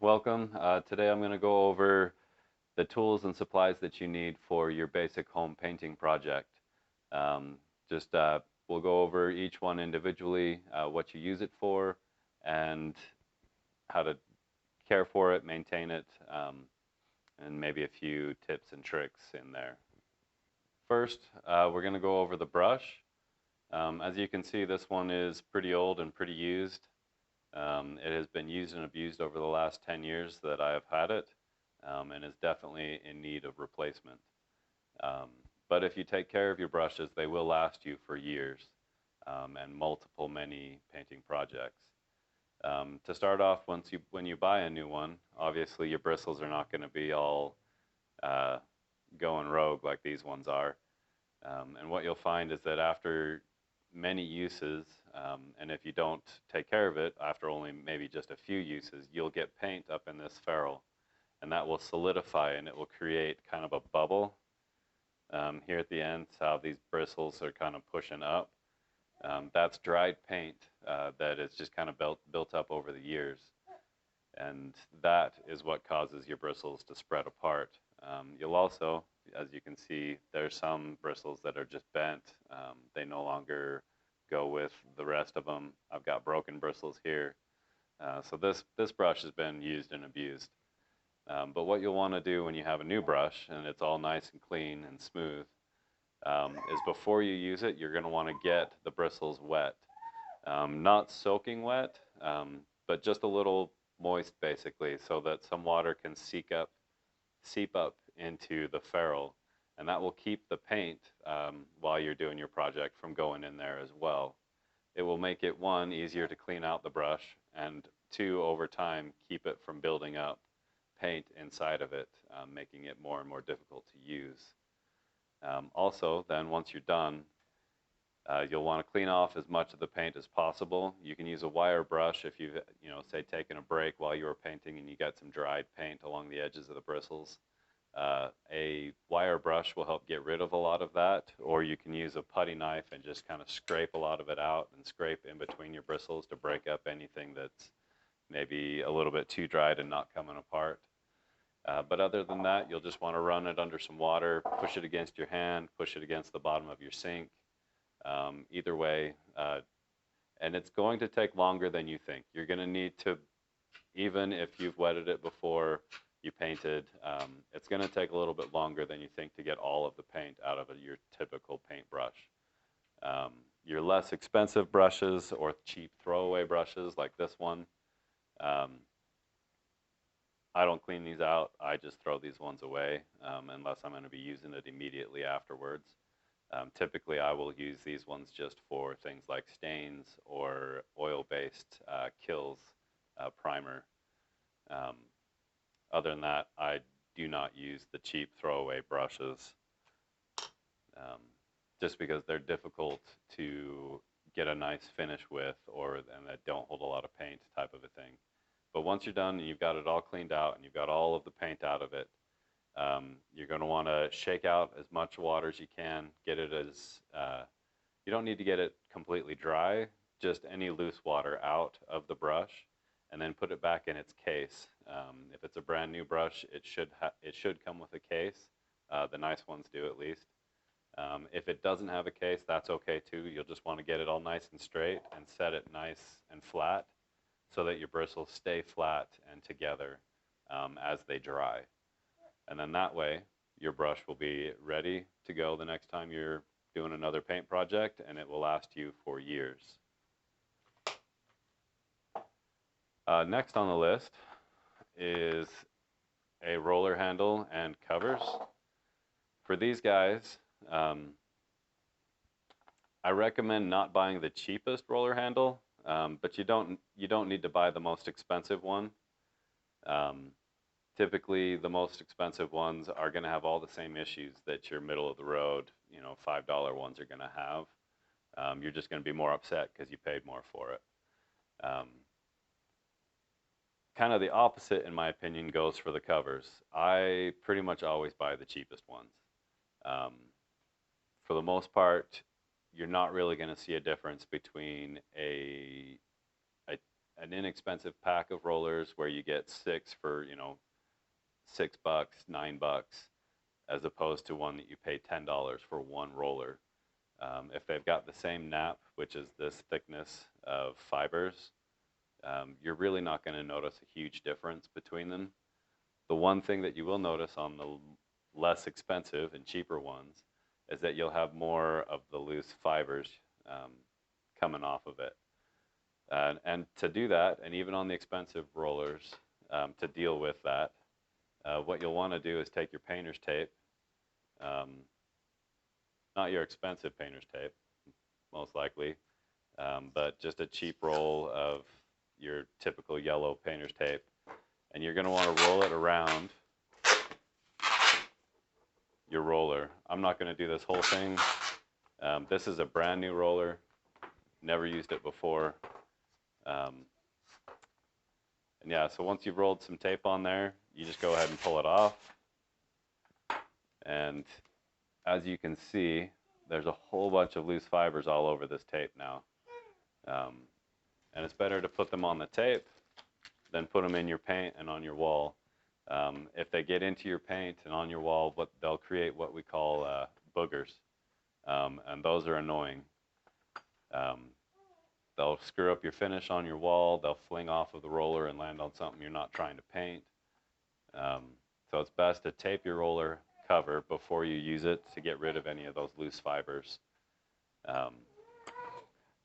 Welcome. Today I'm going to go over the tools and supplies that you need for your basic home painting project. Um, just we'll go over each one individually, what you use it for, and how to care for it, maintain it, and maybe a few tips and tricks in there. First, we're going to go over the brush. As you can see, this one is pretty old and pretty used. It has been used and abused over the last 10 years that I have had it, and is definitely in need of replacement. Um, but if you take care of your brushes, they will last you for years, and many painting projects. To start off, when you buy a new one, obviously your bristles are not going to be all uh, going rogue like these ones are. And what you'll find is that after many uses, and if you don't take care of it, after only maybe just a few uses, you'll get paint up in this ferrule, and that will solidify and it will create kind of a bubble here at the end. How these bristles are kind of pushing up. That's dried paint that is just kind of built up over the years, and that is what causes your bristles to spread apart. You'll also, as you can see, there's some bristles that are just bent. They no longer go with the rest of them. I've got broken bristles here. So this brush has been used and abused. But what you'll want to do when you have a new brush and it's all nice and clean and smooth is before you use it, you're going to want to get the bristles wet. Not soaking wet, but just a little moist basically, so that some water can seep up into the ferrule, and that will keep the paint while you're doing your project from going in there as well. It will make it, one, easier to clean out the brush, and two, over time, keep it from building up paint inside of it, making it more and more difficult to use. Also, then once you're done, you'll want to clean off as much of the paint as possible. You can use a wire brush if you've, say, taken a break while you were painting and you got some dried paint along the edges of the bristles. A wire brush will help get rid of a lot of that, or you can use a putty knife and just kind of scrape a lot of it out and scrape in between your bristles to break up anything that's maybe a little bit too dried and not coming apart. But other than that, you'll just want to run it under some water, push it against your hand, push it against the bottom of your sink. Either way, and it's going to take longer than you think. You're going to need to, even if you've wetted it before you painted, it's going to take a little bit longer than you think to get all of the paint out of your typical paintbrush. Your less expensive brushes or cheap throwaway brushes like this one, I don't clean these out. I just throw these ones away unless I'm going to be using it immediately afterwards. Typically, I will use these ones just for things like stains or oil-based kills primer. Other than that, I do not use the cheap throwaway brushes just because they're difficult to get a nice finish with, and that don't hold a lot of paint type of a thing. But once you're done and you've got it all cleaned out and you've got all of the paint out of it, you're going to want to shake out as much water as you can. Get it as, you don't need to get it completely dry, just any loose water out of the brush, and then put it back in its case. If it's a brand new brush, it should come with a case. The nice ones do, at least. If it doesn't have a case, that's okay too. You'll just want to get it all nice and straight and set it nice and flat so that your bristles stay flat and together as they dry. And then that way, your brush will be ready to go the next time you're doing another paint project, and it will last you for years. Next on the list is a roller handle and covers. For these guys, I recommend not buying the cheapest roller handle, but you don't need to buy the most expensive one. Typically, the most expensive ones are going to have all the same issues that your middle of the road, $5 ones are going to have. You're just going to be more upset because you paid more for it. Kind of the opposite, in my opinion, goes for the covers. I pretty much always buy the cheapest ones. For the most part, you're not really going to see a difference between a an inexpensive pack of rollers where you get 6 for, $6, $9, as opposed to one that you pay $10 for one roller. If they've got the same nap, which is this thickness of fibers, you're really not going to notice a huge difference between them. The one thing that you will notice on the less expensive and cheaper ones is that you'll have more of the loose fibers coming off of it. And to do that, and even on the expensive rollers, to deal with that, what you'll want to do is take your painter's tape, not your expensive painter's tape, most likely, but just a cheap roll of your typical yellow painter's tape, and you're going to want to roll it around your roller. I'm not going to do this whole thing. This is a brand new roller, never used it before. And yeah, so once you've rolled some tape on there, you just go ahead and pull it off. And as you can see, there's a whole bunch of loose fibers all over this tape now. And it's better to put them on the tape than put them in your paint and on your wall. If they get into your paint and on your wall, they'll create what we call boogers. And those are annoying. They'll screw up your finish on your wall. They'll fling off of the roller and land on something you're not trying to paint. So it's best to tape your roller cover before you use it to get rid of any of those loose fibers.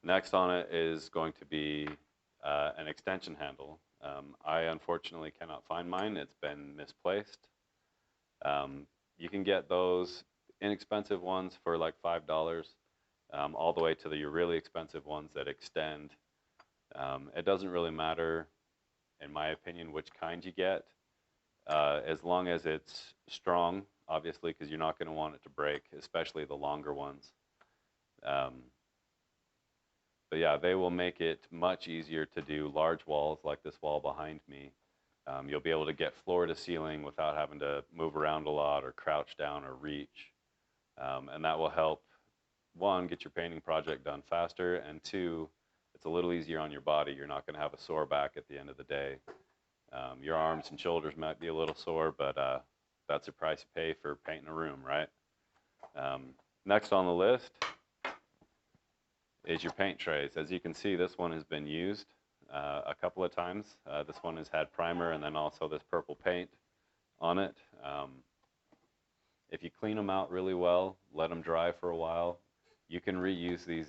Next on it is going to be an extension handle. I unfortunately cannot find mine. It's been misplaced. You can get those inexpensive ones for like $5, all the way to your really expensive ones that extend. It doesn't really matter, in my opinion, which kind you get, as long as it's strong, obviously, because you're not going to want it to break, especially the longer ones. But yeah, they will make it much easier to do large walls like this wall behind me. You'll be able to get floor to ceiling without having to move around a lot or crouch down or reach. And that will help, one, get your painting project done faster, and two, it's a little easier on your body. You're not going to have a sore back at the end of the day. Your arms and shoulders might be a little sore, but that's the price you pay for painting a room, right? Next on the list is your paint trays. As you can see, this one has been used a couple of times. This one has had primer and then also this purple paint on it. If you clean them out really well, let them dry for a while, you can reuse these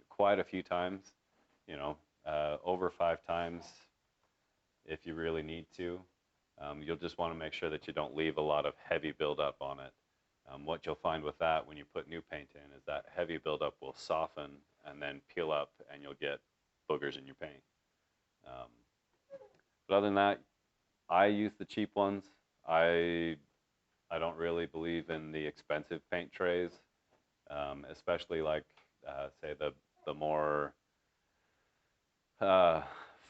quite a few times, over 5 times if you really need to. You'll just want to make sure that you don't leave a lot of heavy buildup on it. What you'll find with that when you put new paint in is that heavy buildup will soften and then peel up, and you'll get boogers in your paint. But other than that, I use the cheap ones. I don't really believe in the expensive paint trays, especially like, say, the more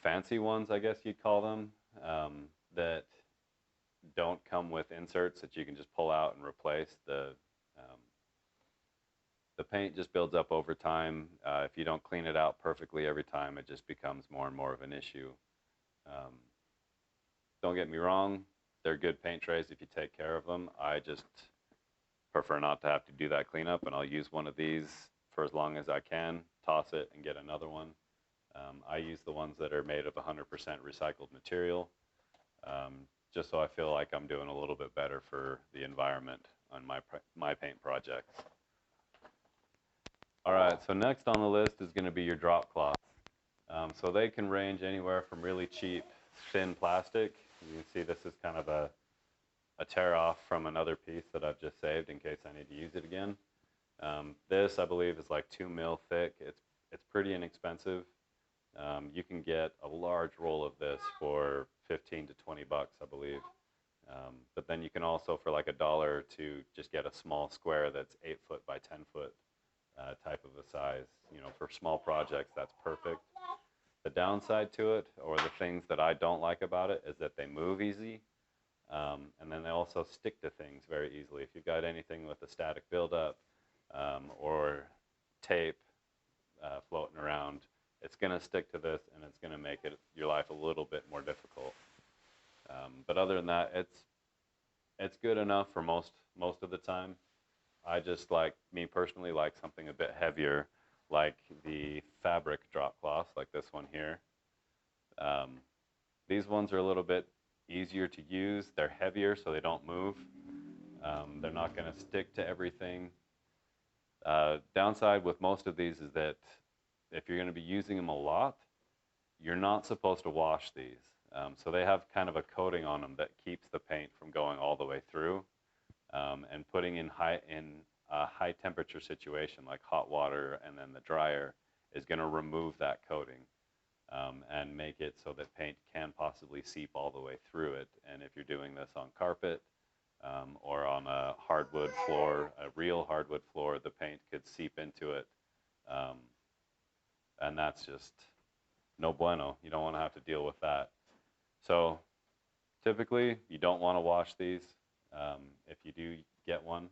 fancy ones, I guess you'd call them, that don't come with inserts that you can just pull out and replace. The paint just builds up over time. If you don't clean it out perfectly every time, it just becomes more and more of an issue. Don't get me wrong, they're good paint trays if you take care of them. I just prefer not to have to do that cleanup, and I'll use one of these for as long as I can, toss it, and get another one. I use the ones that are made of 100% recycled material, just so I feel like I'm doing a little bit better for the environment on my paint projects. All right, so next on the list is going to be your drop cloths. So they can range anywhere from really cheap, thin plastic. You can see this is kind of a tear off from another piece that I've just saved in case I need to use it again. This, I believe, is like 2 mil thick. It's pretty inexpensive. You can get a large roll of this for 15 to 20 bucks, I believe. But then you can also, for like $1, to just get a small square that's 8 foot by 10 foot type of a size. For small projects, that's perfect. The downside to it, or the things that I don't like about it, is that they move easy. And then they also stick to things very easily. If you've got anything with a static buildup or tape floating around, it's going to stick to this, and it's going to make your life a little bit more difficult. But other than that, it's good enough for most of the time. I just me personally like something a bit heavier, like the fabric drop cloths, like this one here. Um, these ones are a little bit easier to use. They're heavier, so they don't move. They're not going to stick to everything. Downside with most of these is that if you're going to be using them a lot, you're not supposed to wash these. So they have kind of a coating on them that keeps the paint from going all the way through. And putting in a high temperature situation like hot water and then the dryer is going to remove that coating and make it so that paint can possibly seep all the way through it. And if you're doing this on carpet or on a hardwood floor, a real hardwood floor, the paint could seep into it. Um, and that's just no bueno. You don't want to have to deal with that. So typically, you don't want to wash these if you do get one.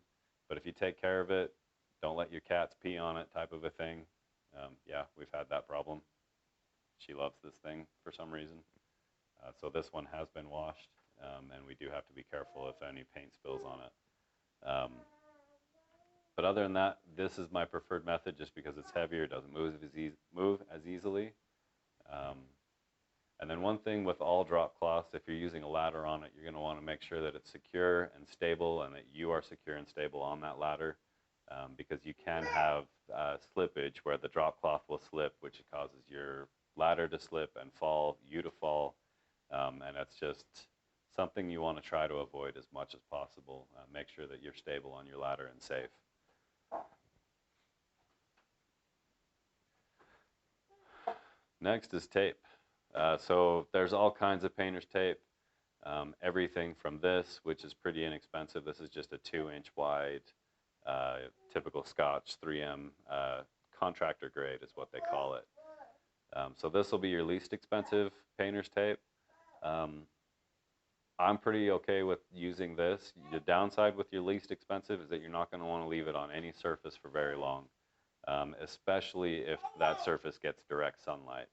But if you take care of it, don't let your cats pee on it type of a thing. Yeah, we've had that problem. She loves this thing for some reason. So this one has been washed, and we do have to be careful if any paint spills on it. But other than that, this is my preferred method just because it's heavier, it doesn't move as easily. And then one thing with all drop cloths, if you're using a ladder on it, you're going to want to make sure that it's secure and stable and that you are secure and stable on that ladder because you can have slippage where the drop cloth will slip, which causes your ladder to slip and fall, you to fall. And that's just something you want to try to avoid as much as possible. Make sure that you're stable on your ladder and safe. Next is tape. So there's all kinds of painter's tape. Everything from this, which is pretty inexpensive. This is just a 2-inch wide, typical Scotch 3M contractor grade is what they call it. So this will be your least expensive painter's tape. I'm pretty okay with using this. The downside with your least expensive is that you're not going to want to leave it on any surface for very long, especially if that surface gets direct sunlight.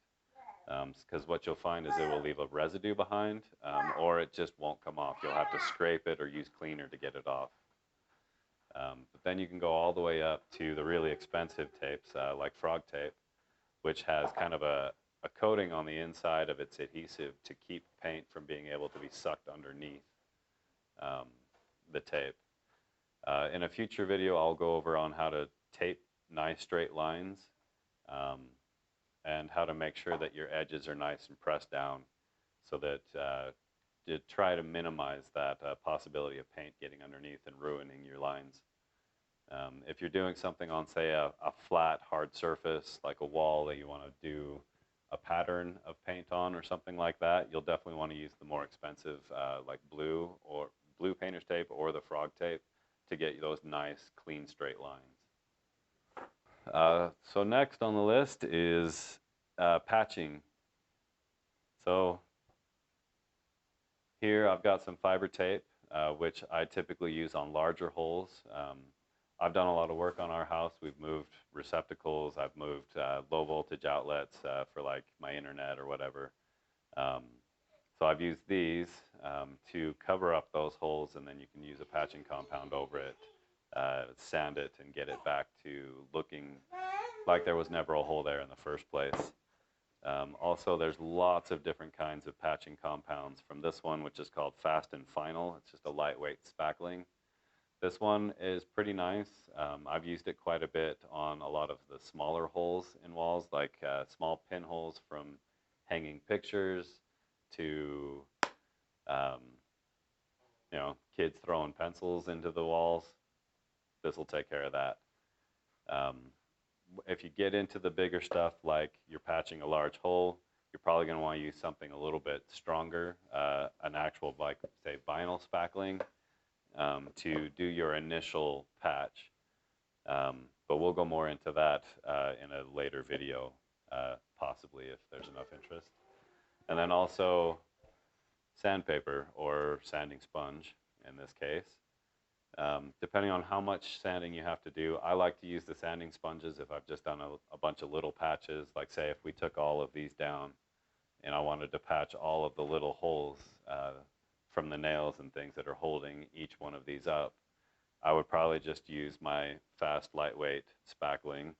Because what you'll find is it will leave a residue behind, or it just won't come off. You'll have to scrape it or use cleaner to get it off. But then you can go all the way up to the really expensive tapes, like frog tape, which has kind of a coating on the inside of its adhesive to keep paint from being able to be sucked underneath the tape. In a future video, I'll go over on how to tape nice straight lines. And how to make sure that your edges are nice and pressed down so that to try to minimize that possibility of paint getting underneath and ruining your lines. If you're doing something on, say, a flat, hard surface, like a wall that you want to do a pattern of paint on or something like that, you'll definitely want to use the more expensive, like blue painter's tape or the frog tape to get those nice, clean, straight lines. So next on the list is patching. So here I've got some fiber tape, which I typically use on larger holes. I've done a lot of work on our house. We've moved receptacles. I've moved low voltage outlets for like my internet or whatever. So I've used these to cover up those holes, and then you can use a patching compound over it, sand it, and get it back to looking like there was never a hole there in the first place. Also, there's lots of different kinds of patching compounds from this one, which is called Fast and Final. It's just a lightweight spackling. This one is pretty nice. I've used it quite a bit on a lot of the smaller holes in walls, like small pinholes from hanging pictures to kids throwing pencils into the walls. This will take care of that. If you get into the bigger stuff, like you're patching a large hole, you're probably going to want to use something a little bit stronger, an actual, like, say, vinyl spackling to do your initial patch. But we'll go more into that in a later video, possibly if there's enough interest. And then also sandpaper or sanding sponge in this case. Depending on how much sanding you have to do, I like to use the sanding sponges if I've just done a bunch of little patches. Like say if we took all of these down and I wanted to patch all of the little holes from the nails and things that are holding each one of these up, I would probably just use my fast, lightweight spackling,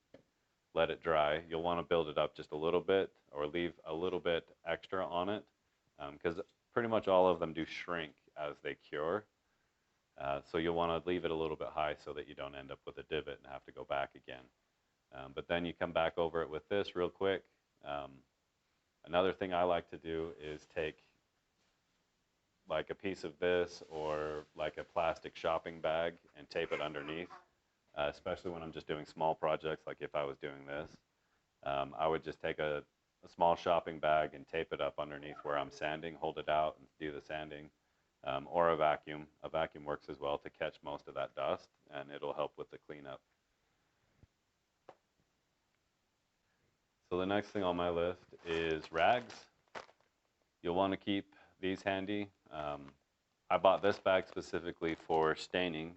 let it dry. You'll want to build it up just a little bit or leave a little bit extra on it because pretty much all of them do shrink as they cure. So you'll want to leave it a little bit high so that you don't end up with a divot and have to go back again. But then you come back over it with this real quick. Another thing I like to do is take like a piece of this or like a plastic shopping bag and tape it underneath, especially when I'm just doing small projects, like if I was doing this. I would just take a small shopping bag and tape it up underneath where I'm sanding, hold it out and do the sanding, or a vacuum. A vacuum works as well to catch most of that dust, and it'll help with the cleanup. So the next thing on my list is rags. You'll want to keep these handy. I bought this bag specifically for staining,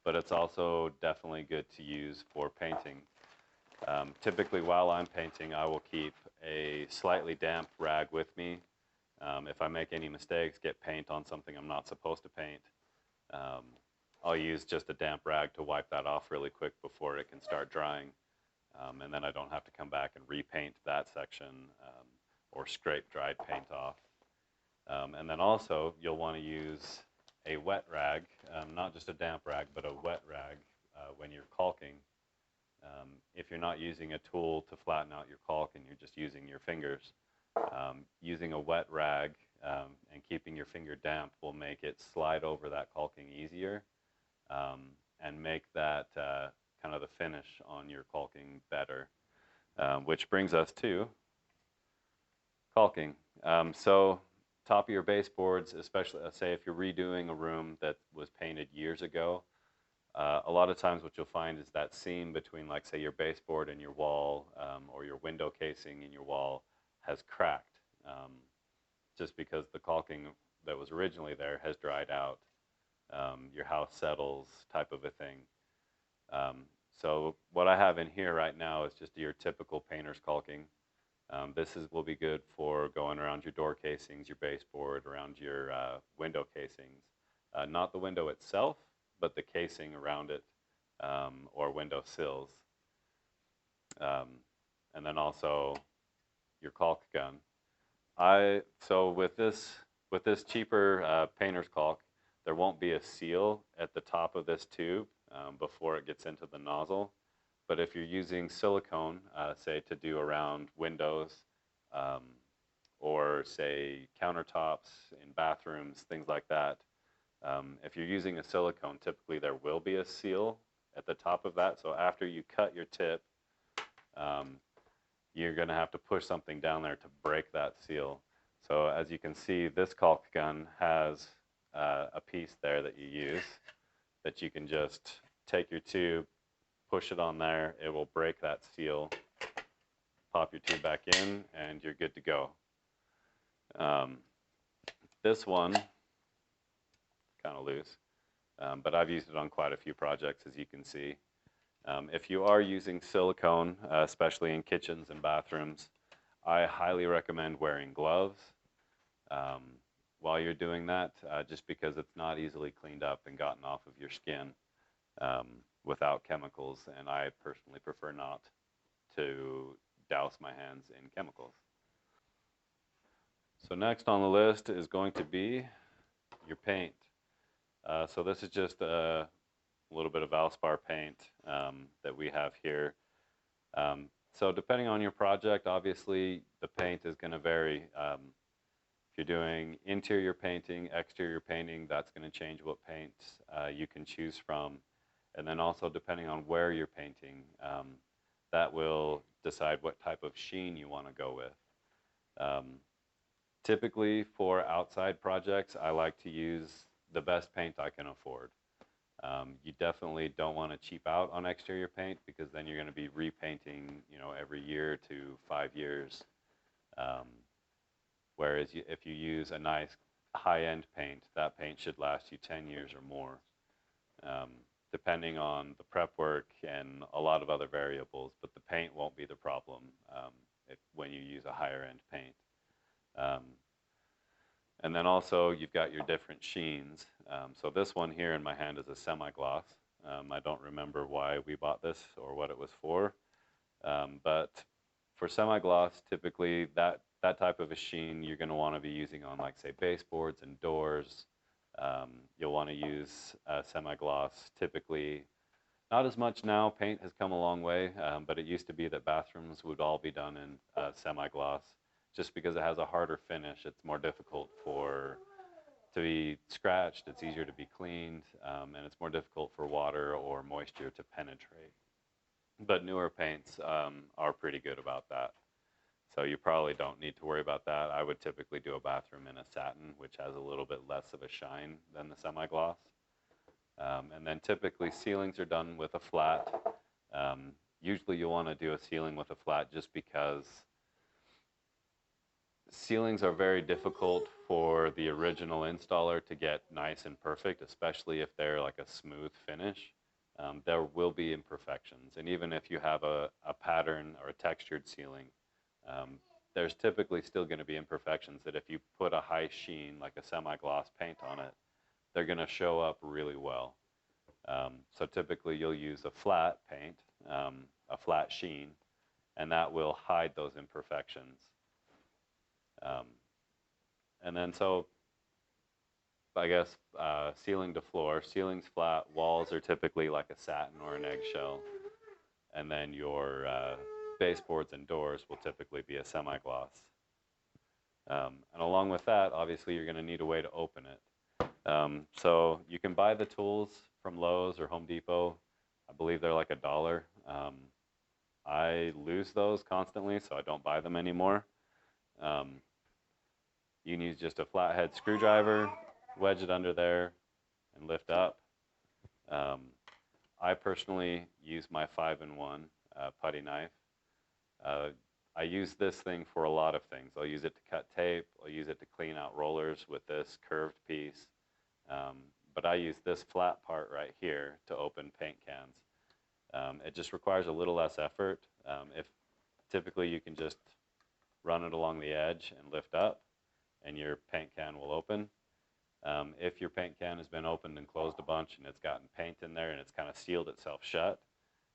but it's also definitely good to use for painting. Typically while I'm painting, I will keep a slightly damp rag with me. If I make any mistakes, get paint on something I'm not supposed to paint, I'll use just a damp rag to wipe that off really quick before it can start drying. And then I don't have to come back and repaint that section or scrape dried paint off. And then also you'll want to use a wet rag, not just a damp rag, but a wet rag when you're caulking. If you're not using a tool to flatten out your caulk and you're just using your fingers, using a wet rag and keeping your finger damp will make it slide over that caulking easier and make that kind of the finish on your caulking better. Which brings us to caulking. So top of your baseboards, especially say if you're redoing a room that was painted years ago, a lot of times what you'll find is that seam between, like, say, your baseboard and your wall or your window casing in your wall has cracked just because the caulking that was originally there has dried out. Your house settles type of a thing. So what I have in here right now is just your typical painter's caulking. Will be good for going around your door casings, your baseboard, around your window casings. Not the window itself, but the casing around it or window sills. And then also your caulk gun. So with this cheaper painter's caulk, there won't be a seal at the top of this tube before it gets into the nozzle. But if you're using silicone, say to do around windows or say countertops in bathrooms, things like that, if you're using a silicone, typically there will be a seal at the top of that. So after you cut your tip, you're going to have to push something down there to break that seal. So as you can see, this caulk gun has a piece there that you use that you can just take your tube, push it on there, it will break that seal, pop your tube back in, and you're good to go. This one, kind of loose, but I've used it on quite a few projects, as you can see. If you are using silicone, especially in kitchens and bathrooms, I highly recommend wearing gloves while you're doing that, just because it's not easily cleaned up and gotten off of your skin without chemicals, and I personally prefer not to douse my hands in chemicals. So next on the list is going to be your paint. So this is just a little bit of Valspar paint that we have here. So depending on your project, obviously the paint is going to vary. If you're doing interior painting, exterior painting, that's going to change what paints you can choose from. And then also depending on where you're painting, that will decide what type of sheen you want to go with. Typically for outside projects, I like to use the best paint I can afford. You definitely don't want to cheap out on exterior paint because then you're going to be repainting, every year to 5 years. Whereas if you use a nice high-end paint, that paint should last you 10 years or more. depending on the prep work and a lot of other variables, but the paint won't be the problem when you use a higher end paint. And then also you've got your different sheens. So this one here in my hand is a semi-gloss. I don't remember why we bought this or what it was for, but for semi-gloss, typically that type of a sheen you're going to want to be using on, like, say, baseboards and doors. You'll want to use semi-gloss typically. Not as much now. Paint has come a long way, but it used to be that bathrooms would all be done in semi-gloss, just because it has a harder finish. It's more difficult to be scratched. It's easier to be cleaned, and it's more difficult for water or moisture to penetrate. But newer paints are pretty good about that. So you probably don't need to worry about that. I would typically do a bathroom in a satin, which has a little bit less of a shine than the semi-gloss. And then typically ceilings are done with a flat. Usually you'll want to do a ceiling with a flat just because ceilings are very difficult for the original installer to get nice and perfect, especially if they're like a smooth finish. There will be imperfections. And even if you have a pattern or a textured ceiling, there's typically still going to be imperfections that if you put a high sheen, like a semi-gloss paint on it, they're going to show up really well. So typically you'll use a flat paint, a flat sheen, and that will hide those imperfections. And then so I guess ceiling to floor, ceiling's flat, walls are typically like a satin or an eggshell, and then your baseboards and doors will typically be a semi-gloss. And along with that, obviously you're going to need a way to open it. So you can buy the tools from Lowe's or Home Depot. I believe they're like $1. I lose those constantly, so I don't buy them anymore. You can use just a flathead screwdriver, wedge it under there, and lift up. I personally use my 5-in-1 putty knife. I use this thing for a lot of things. I'll use it to cut tape. I'll use it to clean out rollers with this curved piece. But I use this flat part right here to open paint cans. It just requires a little less effort. If typically you can just run it along the edge and lift up, and your paint can will open. If your paint can has been opened and closed a bunch and it's gotten paint in there and it's kind of sealed itself shut,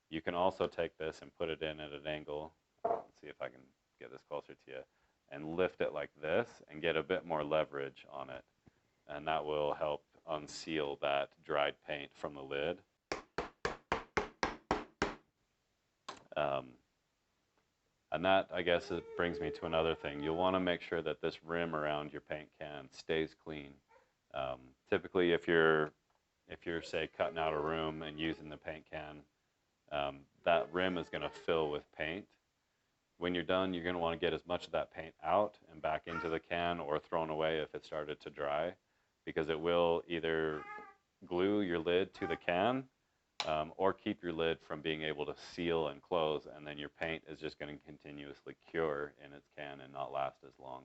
you can also take this and put it in at an angle. Let's see if I can get this closer to you, and lift it like this and get a bit more leverage on it. And that will help unseal that dried paint from the lid. And that, I guess, it brings me to another thing. You'll want to make sure that this rim around your paint can stays clean. Typically, if you're, say, cutting out a room and using the paint can, that rim is going to fill with paint. When you're done, you're going to want to get as much of that paint out and back into the can, or thrown away if it started to dry, because it will either glue your lid to the can, or keep your lid from being able to seal and close, and then your paint is just going to continuously cure in its can and not last as long.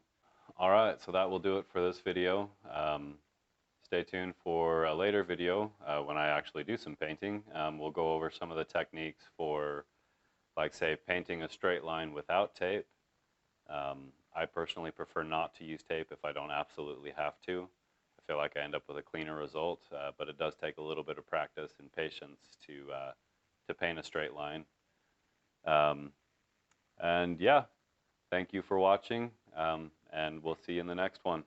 All right, so that will do it for this video. Stay tuned for a later video when I actually do some painting. We'll go over some of the techniques for, like, say, painting a straight line without tape. I personally prefer not to use tape if I don't absolutely have to. I feel like I end up with a cleaner result, but it does take a little bit of practice and patience to paint a straight line. And yeah, thank you for watching, and we'll see you in the next one.